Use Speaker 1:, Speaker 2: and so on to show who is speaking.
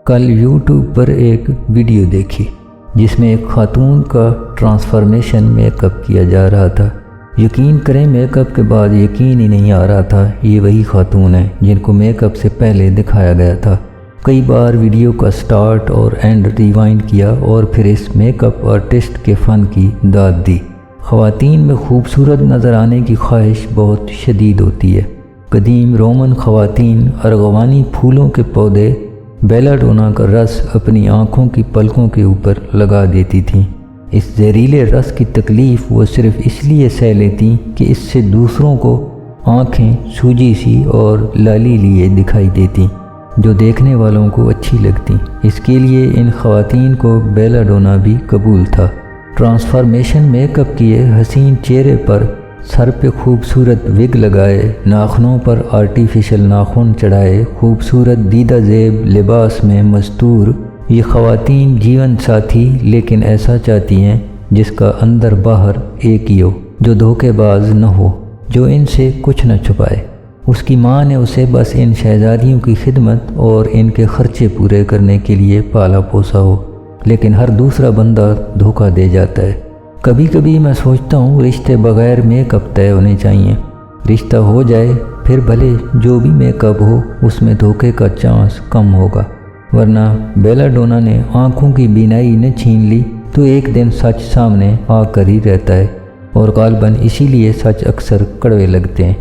Speaker 1: کل یوٹیوب پر ایک ویڈیو دیکھی جس میں ایک خاتون کا ٹرانسفارمیشن میک اپ کیا جا رہا تھا۔ یقین کریں میک اپ کے بعد یقین ہی نہیں آ رہا تھا یہ وہی خاتون ہیں جن کو میک اپ سے پہلے دکھایا گیا تھا۔ کئی بار ویڈیو کا سٹارٹ اور اینڈ ریوائنڈ کیا اور پھر اس میک اپ آرٹسٹ کے فن کی داد دی۔ خواتین میں خوبصورت نظر آنے کی خواہش بہت شدید ہوتی ہے۔ قدیم رومن خواتین ارغوانی پھولوں کے پودے بیلا ڈونا کا رس اپنی آنکھوں کی پلکوں کے اوپر لگا دیتی تھیں۔ اس زہریلے رس کی تکلیف وہ صرف اس لیے سہ لیتی کہ اس سے دوسروں کو آنکھیں سوجی سی اور لالی لیے دکھائی دیتی جو دیکھنے والوں کو اچھی لگتی۔ اس کے لیے ان خواتین کو بیلا ڈونا بھی قبول تھا۔ ٹرانسفارمیشن میک اپ کیے، حسین چہرے پر سر پہ خوبصورت وگ لگائے، ناخنوں پر آرٹیفیشل ناخن چڑھائے، خوبصورت دیدہ زیب لباس میں مستور یہ خواتین جیون ساتھی لیکن ایسا چاہتی ہیں جس کا اندر باہر ایک ہی ہو، جو دھوکے باز نہ ہو، جو ان سے کچھ نہ چھپائے۔ اس کی ماں نے اسے بس ان شہزادیوں کی خدمت اور ان کے خرچے پورے کرنے کے لیے پالا پوسا ہو، لیکن ہر دوسرا بندہ دھوکہ دے جاتا ہے۔ کبھی کبھی میں سوچتا ہوں رشتے بغیر میک اپ طے ہونے چاہیے۔ رشتہ ہو جائے پھر بھلے جو بھی میک اپ ہو اس میں دھوکے کا چانس کم ہوگا، ورنہ بیلا ڈونا نے آنکھوں کی بینائی نہ چھین لی تو ایک دن سچ سامنے آ کر ہی رہتا ہے، اور غالباً اسی لیے سچ اکثر کڑوے لگتے ہیں۔